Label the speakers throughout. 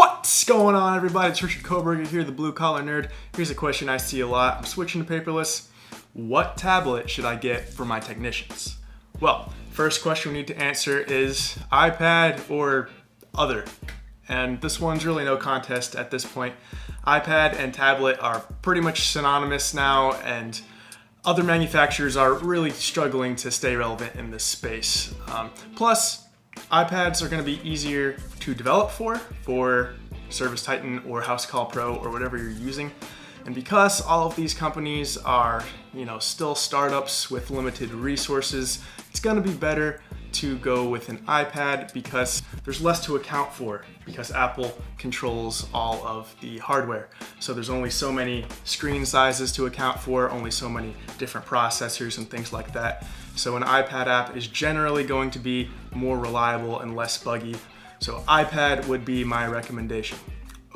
Speaker 1: What's going on, everybody? It's Richard Koberger here, the blue collar nerd. Here's a question I see a lot. I'm switching to paperless. What tablet should I get for my technicians? Well, first question we need to answer is iPad or other. And this one's really no contest at this point. iPad and tablet are pretty much synonymous now, and other manufacturers are really struggling to stay relevant in this space. Plus, iPads are going to be easier to develop for ServiceTitan or Housecall Pro or whatever you're using. And because all of these companies are, still startups with limited resources, it's going to be better to go with an iPad because there's less to account for because Apple controls all of the hardware. So there's only so many screen sizes to account for, only so many different processors and things like that. So an iPad app is generally going to be more reliable and less buggy. So iPad would be my recommendation.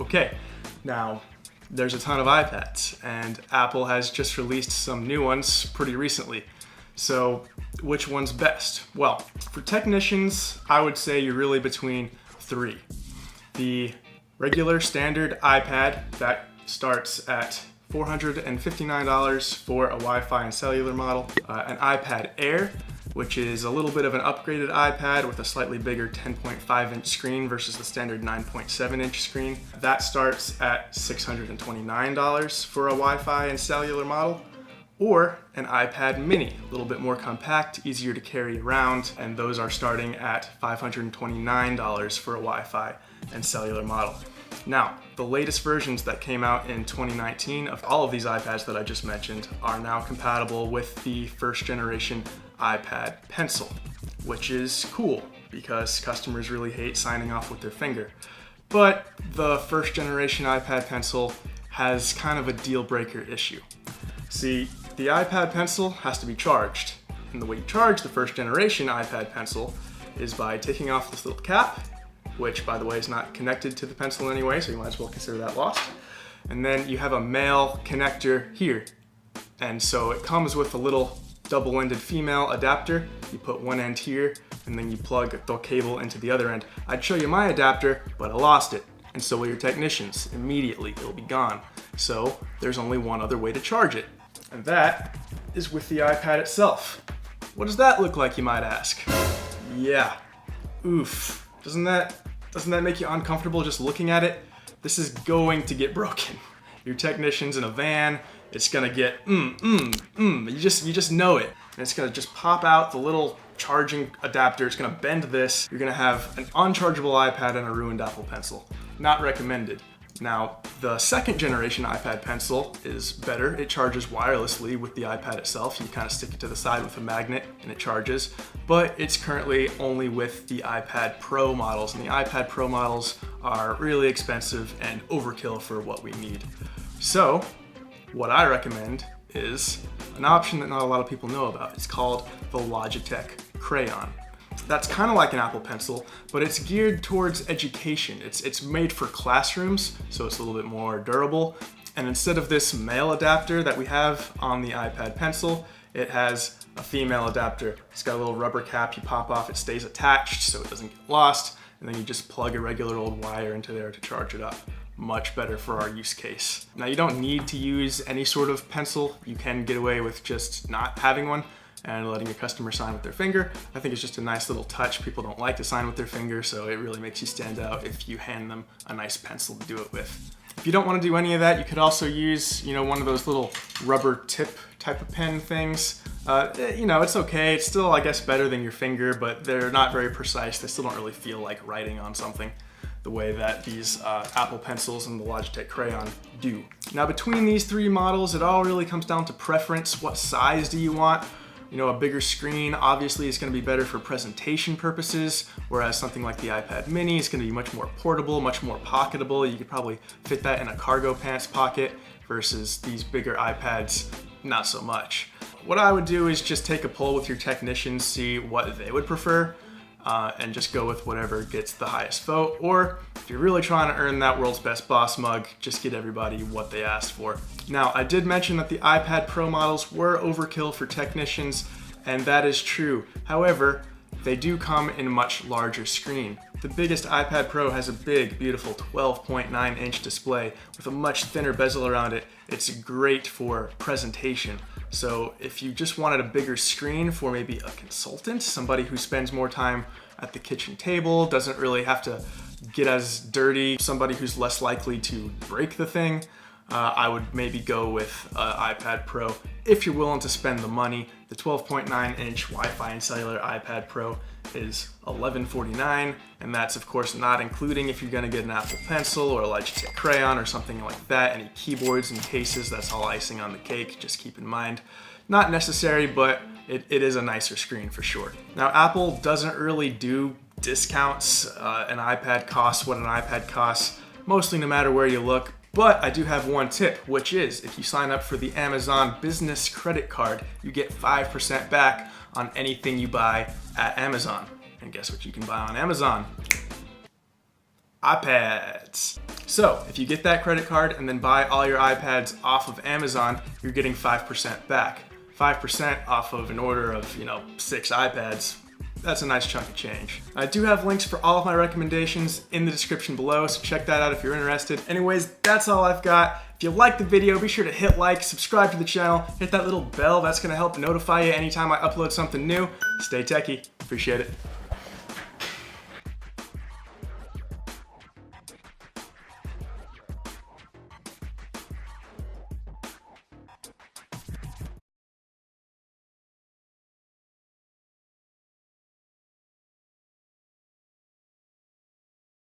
Speaker 1: Okay, now there's a ton of iPads and Apple has just released some new ones pretty recently. So which one's best? Well, for technicians, I would say you're really between three. The regular standard iPad that starts at $459 for a Wi-Fi and cellular model. An iPad Air, which is a little bit of an upgraded iPad with a slightly bigger 10.5-inch screen versus the standard 9.7-inch screen. That starts at $629 for a Wi-Fi and cellular model. Or an iPad mini, a little bit more compact, easier to carry around, and those are starting at $529 for a Wi-Fi and cellular model. Now, the latest versions that came out in 2019 of all of these iPads that I just mentioned are now compatible with the first generation iPad Pencil, which is cool because customers really hate signing off with their finger. But the first generation iPad Pencil has kind of a deal breaker issue. See, the iPad Pencil has to be charged, and the way you charge the first generation iPad Pencil is by taking off this little cap, which by the way is not connected to the pencil anyway, so you might as well consider that lost. And then you have a male connector here, and so it comes with a little double-ended female adapter. You put one end here, and then you plug the cable into the other end. I'd show you my adapter, but I lost it, and so will your technicians. Immediately, it'll be gone. So there's only one other way to charge it, and that is with the iPad itself. What does that look like, you might ask? Yeah, oof. Doesn't that make you uncomfortable just looking at it? This is going to get broken. Your technician's in a van, it's gonna get you just know it. And it's gonna just pop out the little charging adapter, it's gonna bend this, you're gonna have an unchargeable iPad and a ruined Apple Pencil. Not recommended. Now, the second generation iPad Pencil is better. It charges wirelessly with the iPad itself. You kind of stick it to the side with a magnet and it charges, but it's currently only with the iPad Pro models, and the iPad Pro models are really expensive and overkill for what we need. So, what I recommend is an option that not a lot of people know about. It's called the Logitech Crayon. That's kind of like an Apple Pencil, but it's geared towards education. It's made for classrooms, so it's a little bit more durable. And instead of this male adapter that we have on the iPad Pencil, it has a female adapter. It's got a little rubber cap you pop off, it stays attached so it doesn't get lost, and then you just plug a regular old wire into there to charge it up. Much better for our use case. Now, you don't need to use any sort of pencil. You can get away with just not having one and letting your customer sign with their finger. I think it's just a nice little touch. People don't like to sign with their finger, so it really makes you stand out if you hand them a nice pencil to do it with. If you don't want to do any of that, you could also use, one of those little rubber tip type of pen things. It's okay. It's still, I guess, better than your finger, but they're not very precise. They still don't really feel like writing on something the way that these Apple Pencils and the Logitech Crayon do. Now, between these three models, it all really comes down to preference. What size do you want? A bigger screen obviously is going to be better for presentation purposes, whereas something like the iPad mini is going to be much more portable, much more pocketable. You could probably fit that in a cargo pants pocket versus these bigger iPads, not so much. What I would do is just take a poll with your technicians, see what they would prefer, and just go with whatever gets the highest vote. Or if you're really trying to earn that world's best boss mug, just get everybody what they asked for. Now, I did mention that the iPad Pro models were overkill for technicians, and that is true. However, they do come in a much larger screen. The biggest iPad Pro has a big, beautiful 12.9-inch display with a much thinner bezel around it. It's great for presentation. So if you just wanted a bigger screen for maybe a consultant, somebody who spends more time at the kitchen table, doesn't really have to get as dirty, somebody who's less likely to break the thing, I would maybe go with iPad Pro if you're willing to spend the money. The 12.9-inch Wi-Fi and cellular iPad Pro is $1149, and that's of course not including if you're gonna get an Apple Pencil or a Logitech Crayon or something like that. Any keyboards and cases, that's all icing on the cake, just keep in mind. Not necessary, but it is a nicer screen for sure. Now, Apple doesn't really do discounts. An iPad costs what an iPad costs, mostly no matter where you look. But I do have one tip, which is if you sign up for the Amazon Business Credit Card, you get 5% back on anything you buy at Amazon. And guess what you can buy on Amazon? iPads. So if you get that credit card and then buy all your iPads off of Amazon, you're getting 5% back. 5% off of an order of, 6 iPads. That's a nice chunk of change. I do have links for all of my recommendations in the description below, so check that out if you're interested. Anyways, that's all I've got. If you liked the video, be sure to hit like, subscribe to the channel, hit that little bell. That's gonna help notify you anytime I upload something new. Stay techie. Appreciate it.